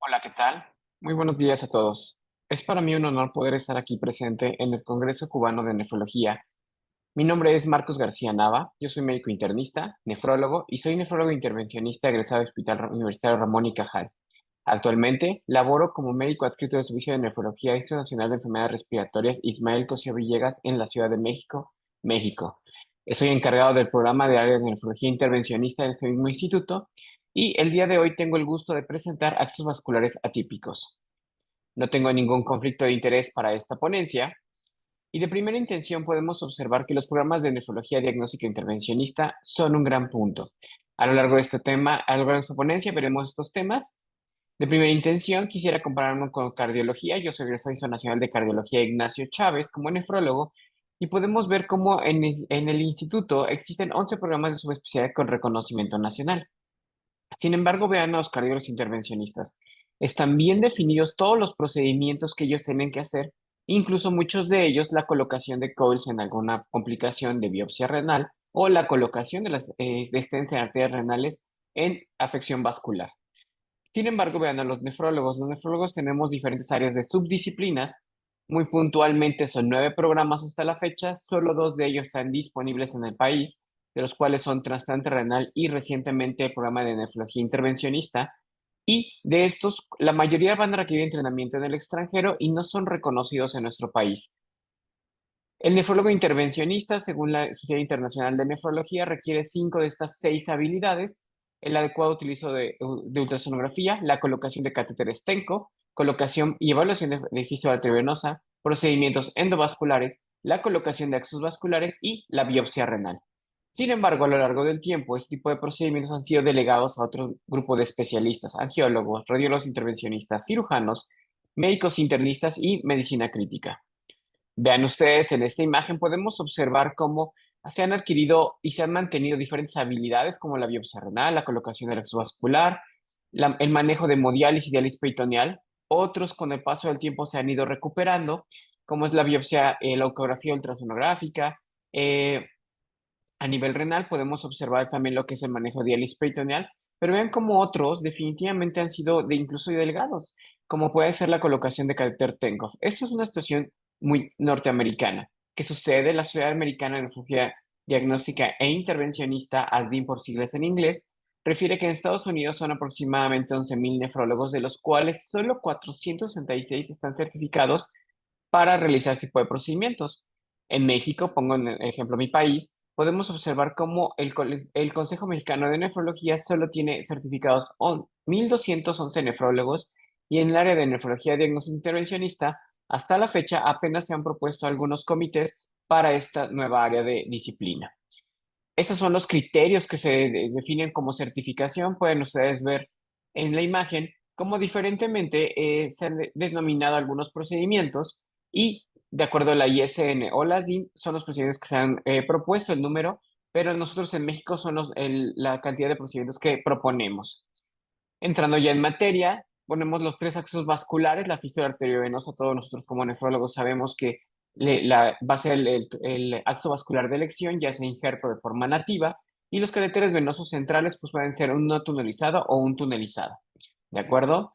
Hola, ¿qué tal? Muy buenos días a todos. Es para mí un honor poder estar aquí presente en el Congreso Cubano de Nefrología. Mi nombre es Marcos García Nava, yo soy médico internista, nefrólogo y soy nefrólogo intervencionista egresado del Hospital Universitario Ramón y Cajal. Actualmente laboro como médico adscrito del Servicio de Nefrología Instituto Nacional de Enfermedades Respiratorias Ismael Cosío Villegas en la Ciudad de México, México. Soy encargado del programa de área de nefrología intervencionista de ese mismo instituto y el día de hoy tengo el gusto de presentar accesos vasculares atípicos. No tengo ningún conflicto de interés para esta ponencia y de primera intención podemos observar que los programas de nefrología diagnóstica intervencionista son un gran punto. A lo largo de este tema, a lo largo de esta ponencia veremos estos temas. De primera intención, quisiera compararme con cardiología. Yo soy egresado del Instituto Nacional de Cardiología Ignacio Chávez como nefrólogo y podemos ver cómo en el instituto existen 11 programas de subespecialidad con reconocimiento nacional. Sin embargo, vean a los cardiólogos intervencionistas. Están bien definidos todos los procedimientos que ellos tienen que hacer, incluso muchos de ellos la colocación de coils en alguna complicación de biopsia renal o la colocación de stents en arterias renales en afección vascular. Sin embargo, vean a los nefrólogos. Los nefrólogos tenemos diferentes áreas de subdisciplinas. Muy puntualmente son 9 programas hasta la fecha. Solo 2 de ellos están disponibles en el país, de los cuales son trasplante renal y recientemente el programa de nefrología intervencionista. Y de estos, la mayoría van a requerir entrenamiento en el extranjero y no son reconocidos en nuestro país. El nefrólogo intervencionista, según la Sociedad Internacional de Nefrología, requiere 5 de estas 6 habilidades: el adecuado utilizo de ultrasonografía, la colocación de catéteres Stenkov, colocación y evaluación de fístula arteriovenosa, procedimientos endovasculares, la colocación de axos vasculares y la biopsia renal. Sin embargo, a lo largo del tiempo, este tipo de procedimientos han sido delegados a otro grupo de especialistas: angiólogos, radiólogos intervencionistas, cirujanos, médicos internistas y medicina crítica. Vean ustedes en esta imagen, podemos observar cómo se han adquirido y se han mantenido diferentes habilidades como la biopsia renal, la colocación del extravascular, el manejo de hemodiálisis y diálisis peritoneal. Otros con el paso del tiempo se han ido recuperando, como es la biopsia, la ecografía ultrasonográfica. eh, a nivel renal podemos observar también lo que es el manejo de diálisis peritoneal, pero vean cómo otros definitivamente han sido de incluso delegados, como puede ser la colocación de catéter Tenkov. Esto es una situación muy norteamericana, que sucede. La Sociedad Americana de Nefrología Diagnóstica e Intervencionista, ASDIN por siglas en inglés, refiere que en Estados Unidos son aproximadamente 11.000 nefrólogos, de los cuales solo 466 están certificados para realizar este tipo de procedimientos. En México, pongo en ejemplo mi país, podemos observar cómo el Consejo Mexicano de Nefrología solo tiene certificados 1.211 nefrólogos, y en el área de nefrología diagnóstico intervencionista, hasta la fecha apenas se han propuesto algunos comités para esta nueva área de disciplina. Esos son los criterios que se definen como certificación. Pueden ustedes ver en la imagen cómo diferentemente se han denominado algunos procedimientos y de acuerdo a la ISN o las DIN son los procedimientos que se han propuesto el número, pero nosotros en México son la cantidad de procedimientos que proponemos. Entrando ya en materia, ponemos los 3 axos vasculares, la fístula arteriovenosa. Todos nosotros como nefrólogos sabemos que va a ser el axo vascular de elección, ya sea injerto de forma nativa, y los catéteres venosos centrales pues pueden ser un no tunelizado o un tunelizado. ¿De acuerdo?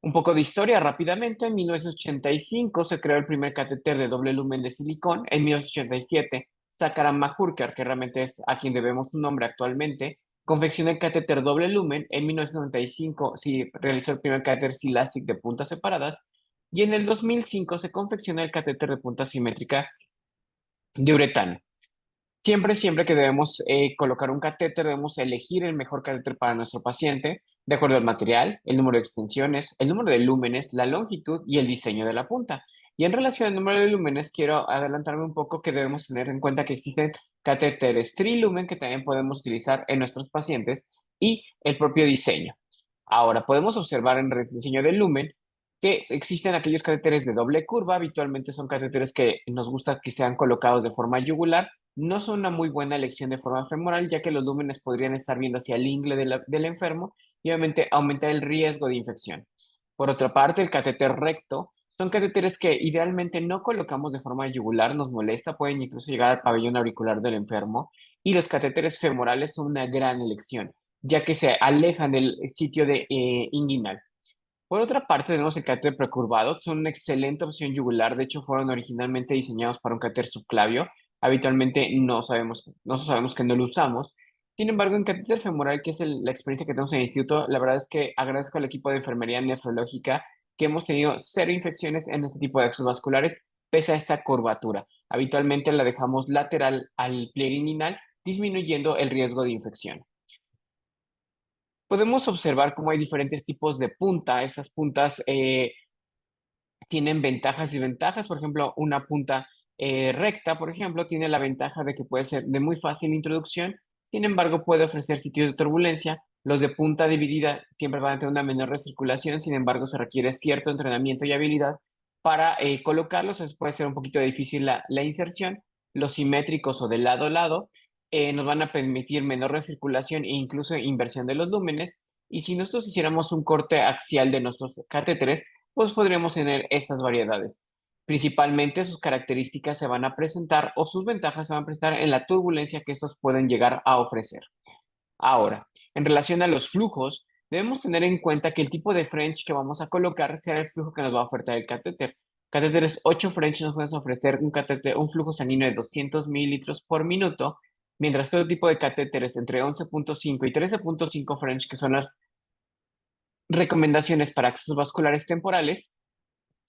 Un poco de historia rápidamente. En 1985 se creó el primer catéter de doble lumen de silicón. En 1987, Sakaram Mahurkar, que realmente es a quien debemos su nombre actualmente, confeccionó el catéter doble lumen. En 1995 se realizó el primer catéter Silastic de puntas separadas. Y en el 2005 se confeccionó el catéter de punta simétrica de uretano. Siempre que debemos colocar un catéter, debemos elegir el mejor catéter para nuestro paciente, de acuerdo al material, el número de extensiones, el número de lúmenes, la longitud y el diseño de la punta. Y en relación al número de lúmenes, quiero adelantarme un poco que debemos tener en cuenta que existen catéteres trilumen que también podemos utilizar en nuestros pacientes y el propio diseño. Ahora, podemos observar en el diseño del lumen que existen aquellos catéteres de doble curva. Habitualmente son catéteres que nos gusta que sean colocados de forma yugular. No son una muy buena elección de forma femoral, ya que los lúmenes podrían estar viendo hacia el ingle del enfermo y obviamente aumentar el riesgo de infección. Por otra parte, el catéter recto son catéteres que idealmente no colocamos de forma yugular, nos molesta, pueden incluso llegar al pabellón auricular del enfermo, y los catéteres femorales son una gran elección, ya que se alejan del sitio inguinal. Por otra parte, tenemos el catéter precurvado, que son una excelente opción yugular. De hecho, fueron originalmente diseñados para un catéter subclavio. Habitualmente no sabemos que no lo usamos. Sin embargo, en catéter femoral, que es la experiencia que tenemos en el instituto, la verdad es que agradezco al equipo de enfermería nefrológica que hemos tenido cero infecciones en este tipo de axos vasculares, pese a esta curvatura. Habitualmente la dejamos lateral al pliegue inguinal, disminuyendo el riesgo de infección. Podemos observar cómo hay diferentes tipos de punta. Estas puntas tienen ventajas y desventajas. Por ejemplo, una punta recta, por ejemplo, tiene la ventaja de que puede ser de muy fácil introducción. Sin embargo, puede ofrecer sitios de turbulencia. Los de punta dividida siempre van a tener una menor recirculación. Sin embargo, se requiere cierto entrenamiento y habilidad para colocarlos. Entonces puede ser un poquito difícil la inserción. Los simétricos o de lado a lado nos van a permitir menor recirculación e incluso inversión de los lúmenes. Y si nosotros hiciéramos un corte axial de nuestros catéteres, pues podríamos tener estas variedades. Principalmente sus características se van a presentar o sus ventajas se van a presentar en la turbulencia que estos pueden llegar a ofrecer. Ahora, en relación a los flujos, debemos tener en cuenta que el tipo de French que vamos a colocar será el flujo que nos va a ofertar el catéter. Catéteres 8 French nos pueden ofrecer un flujo sanguíneo de 200 mililitros por minuto, mientras que otro tipo de catéteres entre 11.5 y 13.5 French, que son las recomendaciones para accesos vasculares temporales,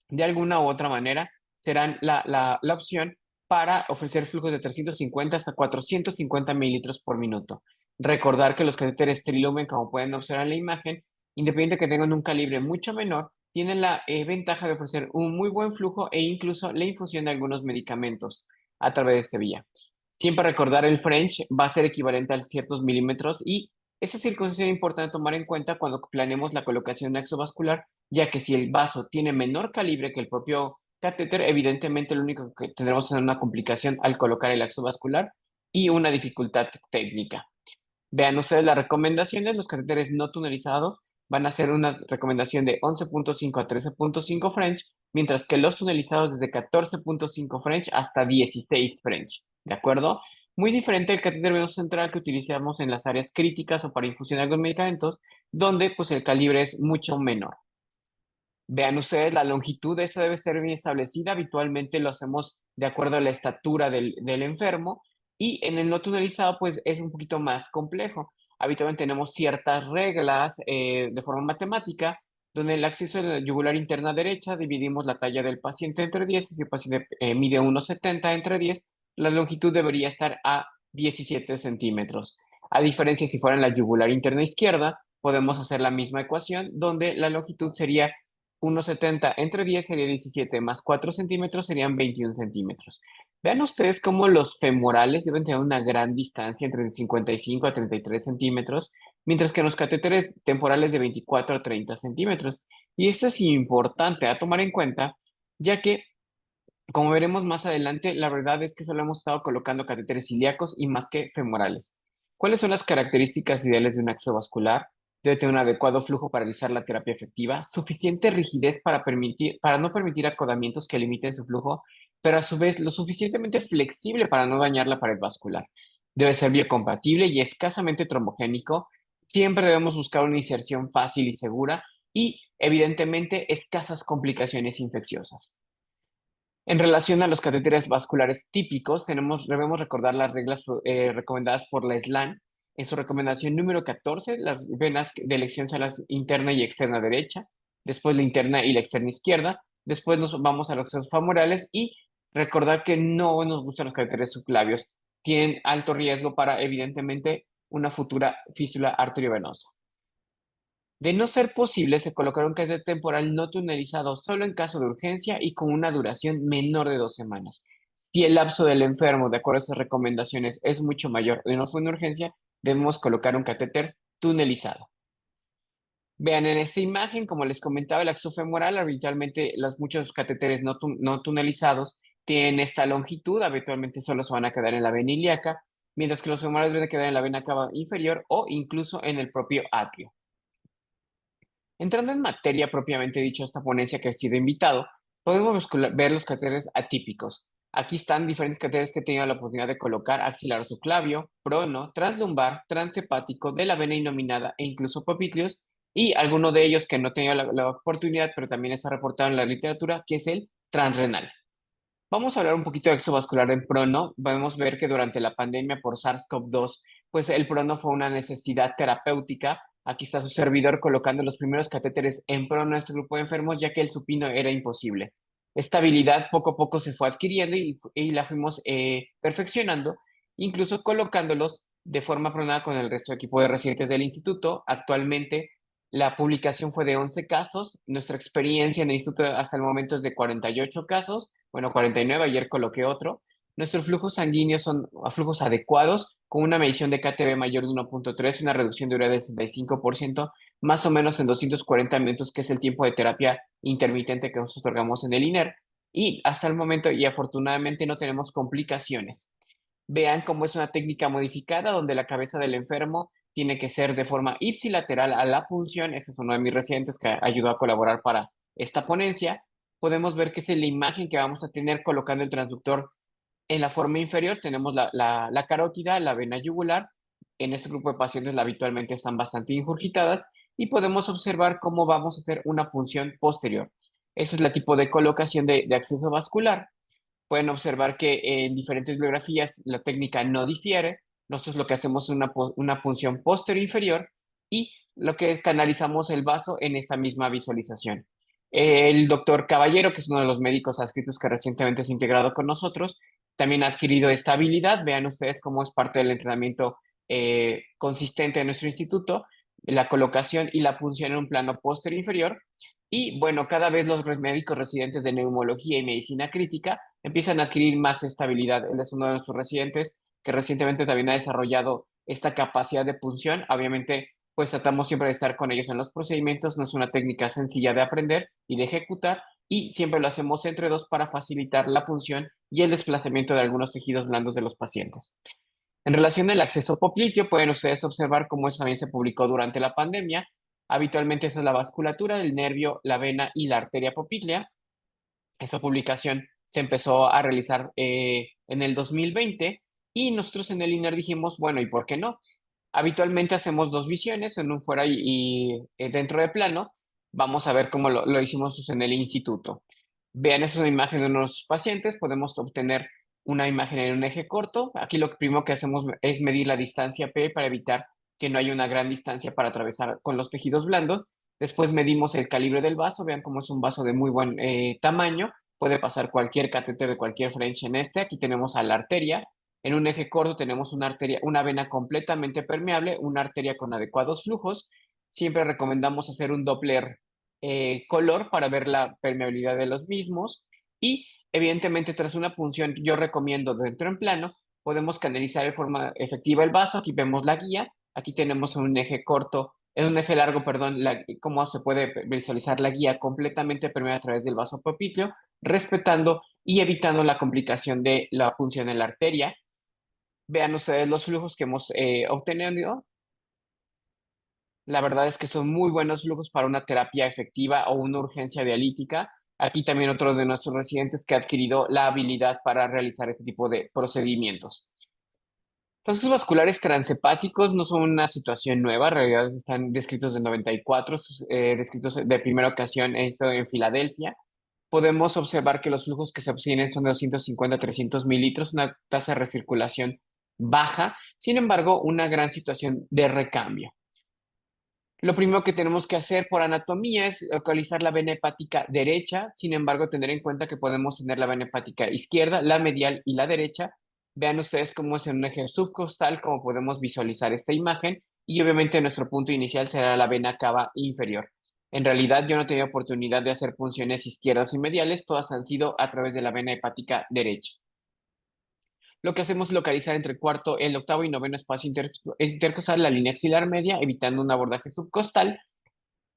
de alguna u otra manera serán la opción para ofrecer flujos de 350 hasta 450 mililitros por minuto. Recordar que los catéteres trilumen, como pueden observar en la imagen, independiente que tengan un calibre mucho menor, tienen la ventaja de ofrecer un muy buen flujo e incluso la infusión de algunos medicamentos a través de esta vía. Siempre recordar el French va a ser equivalente a ciertos milímetros y esa circunstancia es importante tomar en cuenta cuando planeemos la colocación exovascular, ya que si el vaso tiene menor calibre que el propio catéter, evidentemente lo único que tendremos es una complicación al colocar el exovascular y una dificultad técnica. Vean ustedes las recomendaciones, los catéteres no tunelizados van a ser una recomendación de 11.5 a 13.5 French, mientras que los tunelizados desde 14.5 French hasta 16 French, ¿de acuerdo? Muy diferente el catéter venoso central que utilizamos en las áreas críticas o para infusionar los medicamentos, donde pues el calibre es mucho menor. Vean ustedes, la longitud de esta debe estar bien establecida. Habitualmente lo hacemos de acuerdo a la estatura del enfermo y en el no tunelizado pues es un poquito más complejo. Habitualmente tenemos ciertas reglas de forma matemática donde el acceso a la yugular interna derecha dividimos la talla del paciente entre 10. Si el paciente mide 1,70 entre 10, la longitud debería estar a 17 centímetros. A diferencia si fuera en la yugular interna izquierda, podemos hacer la misma ecuación donde la longitud sería 1,70 entre 10 sería 17, más 4 centímetros serían 21 centímetros. Vean ustedes cómo los femorales deben tener una gran distancia entre 55 a 33 centímetros, mientras que los catéteres temporales de 24 a 30 centímetros. Y esto es importante a tomar en cuenta, ya que, como veremos más adelante, la verdad es que solo hemos estado colocando catéteres ilíacos y más que femorales. ¿Cuáles son las características ideales de un axo vascular? Debe tener un adecuado flujo para realizar la terapia efectiva, suficiente rigidez para no permitir acodamientos que limiten su flujo, pero a su vez lo suficientemente flexible para no dañar la pared vascular. Debe ser biocompatible y escasamente trombogénico. Siempre debemos buscar una inserción fácil y segura y, evidentemente, escasas complicaciones infecciosas. En relación a los catéteres vasculares típicos, debemos recordar las reglas recomendadas por la SLAN. En su recomendación número 14, las venas de elección son las interna y externa derecha, después la interna y la externa izquierda, después nos vamos a los axones femorales y recordar que no nos gustan los catéteres subclavios. Tienen alto riesgo para, evidentemente, una futura fístula arteriovenosa. De no ser posible, se colocará un catéter temporal no tunelizado solo en caso de urgencia y con una duración menor de 2 semanas. Si el lapso del enfermo, de acuerdo a estas recomendaciones, es mucho mayor y no fue una urgencia, debemos colocar un catéter tunelizado. Vean en esta imagen, como les comentaba, el axo femoral, habitualmente muchos catéteres no tunelizados tienen esta longitud, habitualmente solo se van a quedar en la vena ilíaca, mientras que los femorales deben quedar en la vena cava inferior o incluso en el propio atrio. Entrando en materia propiamente dicho, esta ponencia que ha sido invitado, podemos ver los catéteres atípicos. Aquí están diferentes catéteres que he tenido la oportunidad de colocar: axilar subclavio, prono, translumbar, transhepático, de la vena innominada e incluso popliteos. y alguno de ellos que no tenía la oportunidad, pero también está reportado en la literatura, que es el transrenal. Vamos a hablar un poquito de extravascular en prono. Podemos ver que durante la pandemia por SARS-CoV-2, pues el prono fue una necesidad terapéutica. Aquí está su servidor colocando los primeros catéteres en prono en este grupo de enfermos, ya que el supino era imposible. Esta habilidad poco a poco se fue adquiriendo y la fuimos perfeccionando, incluso colocándolos de forma pronada con el resto de equipo de residentes del instituto. Actualmente la publicación fue de 11 casos. Nuestra experiencia en el instituto hasta el momento es de 48 casos, bueno, 49, ayer coloqué otro. Nuestros flujos sanguíneos son flujos adecuados, con una medición de KTB mayor de 1.3 y una reducción de urea de 65%, más o menos en 240 minutos, que es el tiempo de terapia intermitente que nos otorgamos en el INER. Y hasta el momento, y afortunadamente, no tenemos complicaciones. Vean cómo es una técnica modificada donde la cabeza del enfermo tiene que ser de forma ipsilateral a la punción. Ese es uno de mis residentes que ayudó a colaborar para esta ponencia. Podemos ver que esta es la imagen que vamos a tener colocando el transductor en la forma inferior. Tenemos la carótida, la vena yugular. En este grupo de pacientes habitualmente están bastante ingurgitadas y podemos observar cómo vamos a hacer una punción posterior. Ese es el tipo de colocación de acceso vascular. Pueden observar que en diferentes bibliografías la técnica no difiere. Nosotros lo que hacemos es una punción posterior inferior y lo que canalizamos el vaso en esta misma visualización. El doctor Caballero, que es uno de los médicos adscritos que recientemente se ha integrado con nosotros, también ha adquirido esta habilidad. Vean ustedes cómo es parte del entrenamiento consistente de nuestro instituto, la colocación y la punción en un plano posterior inferior. Y bueno, cada vez los médicos residentes de neumología y medicina crítica empiezan a adquirir más estabilidad. Él es uno de nuestros residentes que recientemente también ha desarrollado esta capacidad de punción. Obviamente, pues tratamos siempre de estar con ellos en los procedimientos. No es una técnica sencilla de aprender y de ejecutar, y siempre lo hacemos entre dos para facilitar la punción y el desplazamiento de algunos tejidos blandos de los pacientes. En relación al acceso popliteo, pueden ustedes observar cómo eso también se publicó durante la pandemia. Habitualmente esa es la vasculatura, el nervio, la vena y la arteria poplitea. Esa publicación se empezó a realizar en el 2020 y nosotros en el INER dijimos, bueno, ¿y por qué no? Habitualmente hacemos dos visiones, en un fuera y dentro de plano. Vamos a ver cómo lo hicimos en el instituto. Vean, esa es una imagen de unos pacientes. Podemos obtener una imagen en un eje corto. Aquí lo primero que hacemos es medir la distancia P para evitar que no haya una gran distancia para atravesar con los tejidos blandos. Después medimos el calibre del vaso. Vean cómo es un vaso de muy buen tamaño. Puede pasar cualquier catéter de cualquier French en este. Aquí tenemos a la arteria. En un eje corto tenemos una arteria, una vena completamente permeable, una arteria con adecuados flujos. Siempre recomendamos hacer un Doppler color para ver la permeabilidad de los mismos. Y evidentemente, tras una punción, yo recomiendo dentro en plano, podemos canalizar de forma efectiva el vaso. Aquí vemos la guía. Aquí tenemos un eje corto, en un eje largo, perdón, cómo se puede visualizar la guía completamente permeable a través del vaso popliteo, respetando y evitando la complicación de la punción en la arteria. Vean ustedes los flujos que hemos obtenido. La verdad es que son muy buenos flujos para una terapia efectiva o una urgencia dialítica. Aquí también otro de nuestros residentes que ha adquirido la habilidad para realizar este tipo de procedimientos. Los flujos vasculares transhepáticos no son una situación nueva, en realidad están descritos en 94, descritos de primera ocasión esto en Filadelfia. Podemos observar que los flujos que se obtienen son de 250 a 300 mililitros, una tasa de recirculación baja, sin embargo, una gran situación de recambio. Lo primero que tenemos que hacer por anatomía es localizar la vena hepática derecha. Sin embargo, tener en cuenta que podemos tener la vena hepática izquierda, la medial y la derecha. Vean ustedes cómo es en un eje subcostal, cómo podemos visualizar esta imagen. Y obviamente nuestro punto inicial será la vena cava inferior. En realidad yo no he tenido oportunidad de hacer punciones izquierdas y mediales, todas han sido a través de la vena hepática derecha. Lo que hacemos es localizar entre el octavo y noveno espacio intercostal la línea axilar media, evitando un abordaje subcostal.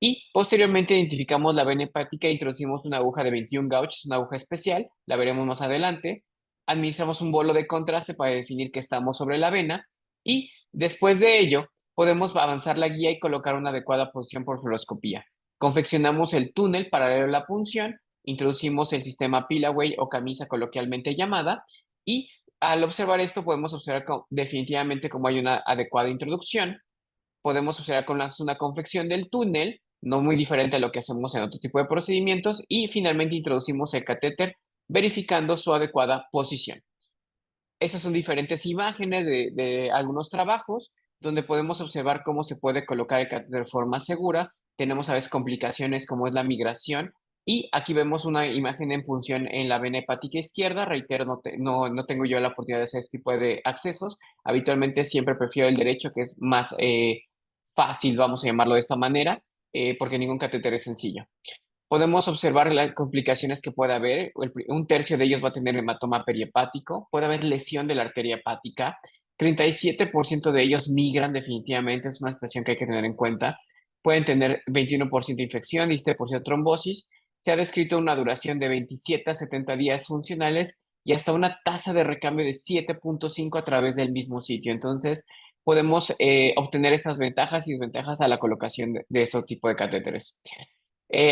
Y posteriormente identificamos la vena hepática e introducimos una aguja de 21 gauge, una aguja especial, la veremos más adelante. Administramos un bolo de contraste para definir que estamos sobre la vena y después de ello podemos avanzar la guía y colocar una adecuada posición por fluoroscopía. Confeccionamos el túnel paralelo a la punción, introducimos el sistema Pillaway o camisa coloquialmente llamada y al observar esto podemos observar definitivamente cómo hay una adecuada introducción. podemos observar con una confección del túnel, no muy diferente a lo que hacemos en otro tipo de procedimientos, y finalmente introducimos el catéter verificando su adecuada posición. Esas son diferentes imágenes de algunos trabajos donde podemos observar cómo se puede colocar el catéter de forma segura. Tenemos a veces complicaciones como es la migración y aquí vemos una imagen en punción en la vena hepática izquierda. Reitero, no tengo yo la oportunidad de hacer este tipo de accesos. Habitualmente siempre prefiero el derecho, que es más fácil, vamos a llamarlo de esta manera, porque ningún catéter es sencillo. Podemos observar las complicaciones que puede haber. Un tercio de ellos va a tener hematoma perihepático, puede haber lesión de la arteria hepática. 37% de ellos migran definitivamente, es una situación que hay que tener en cuenta. Pueden tener 21% de infección, 17% trombosis. Se ha descrito una duración de 27 a 70 días funcionales y hasta una tasa de recambio de 7.5 a través del mismo sitio. Entonces, podemos obtener estas ventajas y desventajas a la colocación de este tipo de catéteres.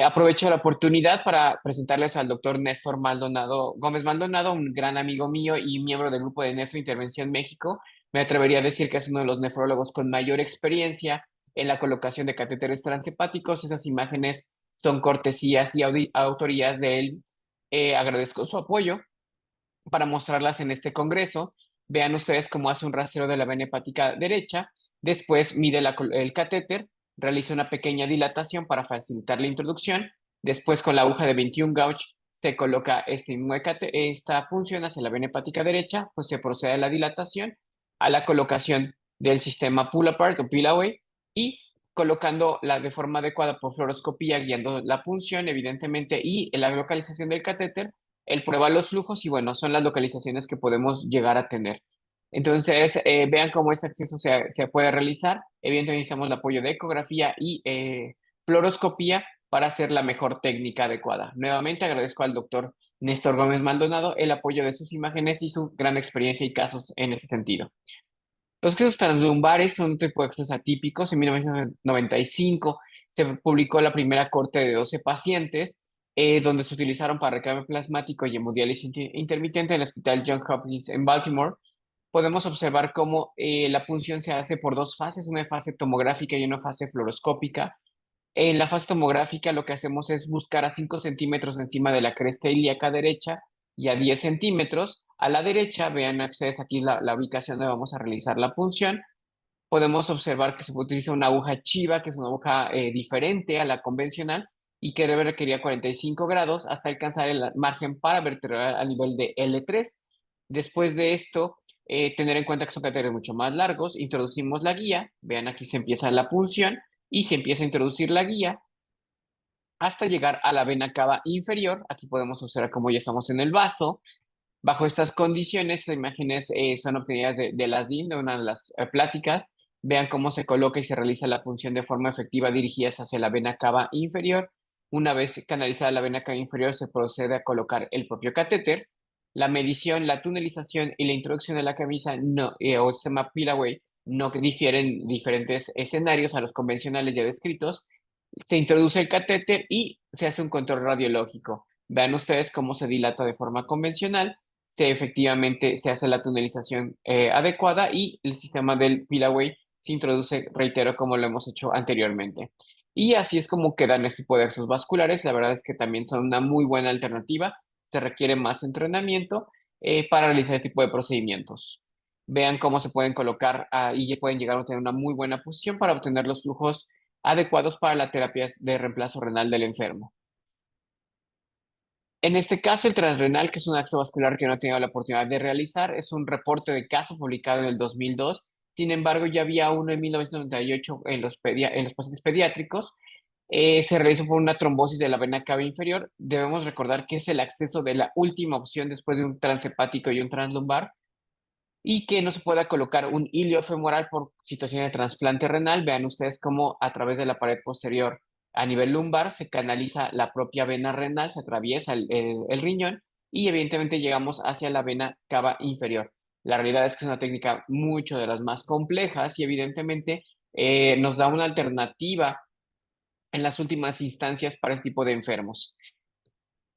Aprovecho la oportunidad para presentarles al doctor Néstor Maldonado, Gómez Maldonado, un gran amigo mío y miembro del grupo de Nefrointervención México. Me atrevería a decir que es uno de los nefrólogos con mayor experiencia en la colocación de catéteres transhepáticos. Esas imágenes son cortesías y autorías de él. Agradezco su apoyo para mostrarlas en este congreso. Vean ustedes cómo hace un rastreo de la vena hepática derecha, después mide el catéter, realiza una pequeña dilatación para facilitar la introducción, después con la aguja de 21 gauge se coloca esta punción hacia la vena hepática derecha, pues se procede a la dilatación, a la colocación del sistema pull apart o peel away y colocándola de forma adecuada por fluoroscopía, guiando la punción, evidentemente, y la localización del catéter. Él prueba los flujos y bueno, son las localizaciones que podemos llegar a tener. Entonces, vean cómo este acceso se puede realizar. Evidentemente necesitamos el apoyo de ecografía y fluoroscopía para hacer la mejor técnica adecuada. Nuevamente agradezco al doctor Néstor Gómez Maldonado el apoyo de sus imágenes y su gran experiencia y casos en ese sentido. Los accesos translumbares son un tipo de accesos atípicos. En 1995 se publicó la primera corte de 12 pacientes, donde se utilizaron para recambio plasmático y hemodiálisis intermitente en el Hospital Johns Hopkins en Baltimore. Podemos observar cómo la punción se hace por dos fases, una fase tomográfica y una fase fluoroscópica. En la fase tomográfica lo que hacemos es buscar a 5 centímetros encima de la cresta ilíaca derecha y a 10 centímetros. A la derecha, vean ustedes aquí la ubicación donde vamos a realizar la punción. Podemos observar que se utiliza una aguja chiva, que es una aguja diferente a la convencional y que debe requerir 45 grados hasta alcanzar el margen paravertebral a nivel de L3. Después de esto, tener en cuenta que son catéteres mucho más largos, introducimos la guía, vean aquí se empieza la punción y se empieza a introducir la guía hasta llegar a la vena cava inferior. Aquí podemos observar cómo ya estamos en el vaso. Bajo estas condiciones, las imágenes son obtenidas de las DIN, de una de las pláticas. Vean cómo se coloca y se realiza la punción de forma efectiva dirigidas hacia la vena cava inferior. Una vez canalizada la vena cava inferior, se procede a colocar el propio catéter. La medición, la tunelización y la introducción de la camisa no, o sistema Pillaway no difieren diferentes escenarios a los convencionales ya descritos. Se introduce el catéter y se hace un control radiológico. Vean ustedes cómo se dilata de forma convencional, efectivamente se hace la tunelización adecuada y el sistema del Pillaway se introduce, reitero, como lo hemos hecho anteriormente. Y así es como quedan este tipo de accesos vasculares. La verdad es que también son una muy buena alternativa. Se requiere más entrenamiento para realizar este tipo de procedimientos. Vean cómo se pueden colocar y pueden llegar a tener una muy buena posición para obtener los flujos adecuados para la terapia de reemplazo renal del enfermo. En este caso, el transrenal, que es un acto vascular que no he tenido la oportunidad de realizar, es un reporte de caso publicado en el 2002. Sin embargo, ya había uno en 1998 en los pacientes pediátricos. Se realizó por una trombosis de la vena cava inferior. Debemos recordar que es el acceso de la última opción después de un transhepático y un translumbar y que no se pueda colocar un hilio femoral por situación de trasplante renal. Vean ustedes cómo a través de la pared posterior a nivel lumbar se canaliza la propia vena renal, se atraviesa el riñón y evidentemente llegamos hacia la vena cava inferior. La realidad es que es una técnica mucho de las más complejas y evidentemente nos da una alternativa en las últimas instancias para este tipo de enfermos.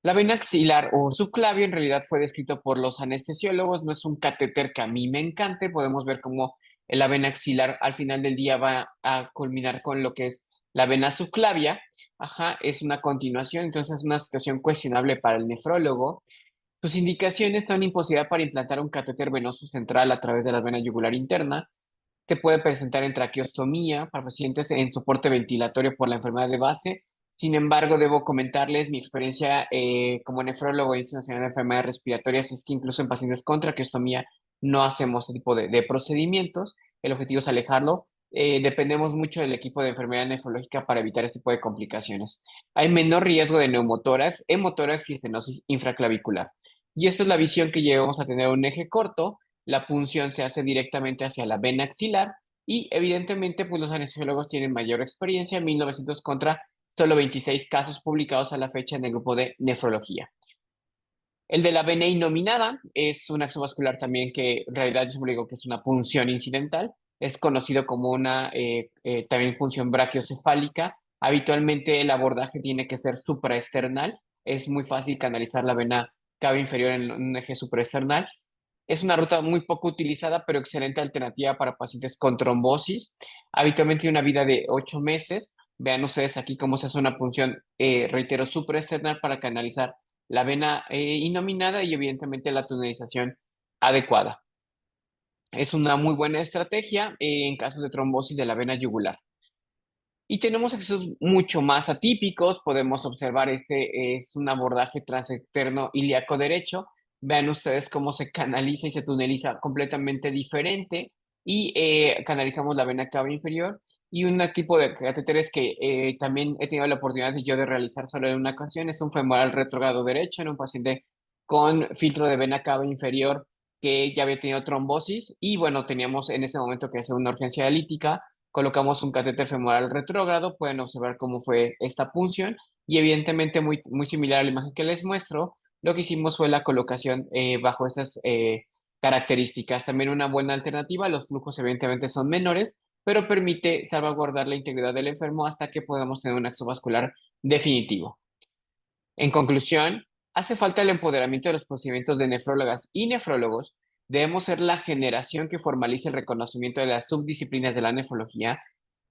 La vena axilar o subclavio en realidad fue descrito por los anestesiólogos, no es un catéter que a mí me encante, podemos ver cómo La vena axilar al final del día va a culminar con lo que es la vena subclavia. Ajá, es una continuación, entonces es una situación cuestionable para el nefrólogo. Sus indicaciones son imposibilidad para implantar un catéter venoso central a través de la vena yugular interna. Se puede presentar en traqueostomía para pacientes en soporte ventilatorio por la enfermedad de base. Sin embargo, debo comentarles mi experiencia como nefrólogo y Nacional de Enfermedades Respiratorias es que incluso en pacientes con traqueostomía no hacemos ese tipo de procedimientos. El objetivo es alejarlo. Dependemos mucho del equipo de enfermedad nefrológica para evitar este tipo de complicaciones. Hay menor riesgo de neumotórax, hemotórax y estenosis infraclavicular. Y esto es la visión que llevamos a tener un eje corto. La punción se hace directamente hacia la vena axilar y evidentemente pues los anestesiólogos tienen mayor experiencia, 1900 contra solo 26 casos publicados a la fecha en el grupo de nefrología. El de la vena innominada es un axo vascular también que en realidad yo siempre digo que es una punción incidental, es conocido como una también punción brachiocefálica. Habitualmente el abordaje tiene que ser supraesternal, es muy fácil canalizar la vena cava inferior en un eje supraesternal. Es una ruta muy poco utilizada, pero excelente alternativa para pacientes con trombosis. Habitualmente tiene una vida de 8 meses. Vean ustedes aquí cómo se hace una punción, reitero, supraesternal para canalizar la vena innominada y evidentemente la tunelización adecuada. Es una muy buena estrategia en casos de trombosis de la vena yugular. Y tenemos accesos mucho más atípicos. Podemos observar este es un abordaje transexterno ilíaco derecho. Vean ustedes cómo se canaliza y se tuneliza completamente diferente. Y canalizamos la vena cava inferior. Y un tipo de catéteres que también he tenido la oportunidad de yo de realizar solo en una ocasión es un femoral retrógrado derecho en un paciente con filtro de vena cava inferior que ya había tenido trombosis. Y bueno, teníamos en ese momento que hacer una urgencia dialítica, colocamos un catéter femoral retrógrado, pueden observar cómo fue esta punción y evidentemente muy similar a la imagen que les muestro, lo que hicimos fue la colocación bajo estas características. También una buena alternativa, los flujos evidentemente son menores, pero permite salvaguardar la integridad del enfermo hasta que podamos tener un axo vascular definitivo. En conclusión, hace falta el empoderamiento de los procedimientos de nefrólogas y nefrólogos. Debemos ser la generación que formalice el reconocimiento de las subdisciplinas de la nefrología.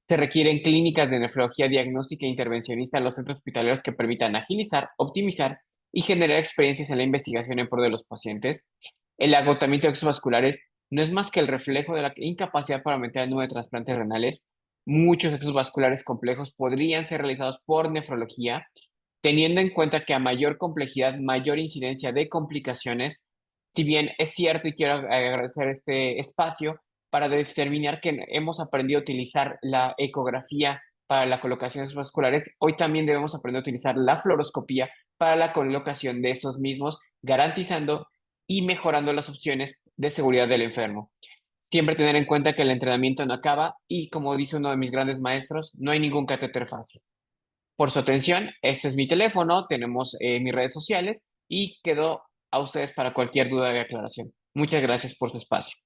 Se requieren clínicas de nefrología diagnóstica e intervencionista en los centros hospitalarios que permitan agilizar, optimizar y generar experiencias en la investigación en pro de los pacientes. El agotamiento de extravasculares no es más que el reflejo de la incapacidad para aumentar el número de trasplantes renales. Muchos extravasculares complejos podrían ser realizados por nefrología, teniendo en cuenta que a mayor complejidad, mayor incidencia de complicaciones. Si bien es cierto y quiero agradecer este espacio para determinar que hemos aprendido a utilizar la ecografía para la colocación de vasculares, hoy también debemos aprender a utilizar la fluoroscopía para la colocación de estos mismos, garantizando y mejorando las opciones de seguridad del enfermo. Siempre tener en cuenta que el entrenamiento no acaba y, como dice uno de mis grandes maestros, no hay ningún catéter fácil. Por su atención, este es mi teléfono, tenemos mis redes sociales y quedo a ustedes para cualquier duda de aclaración. Muchas gracias por su espacio.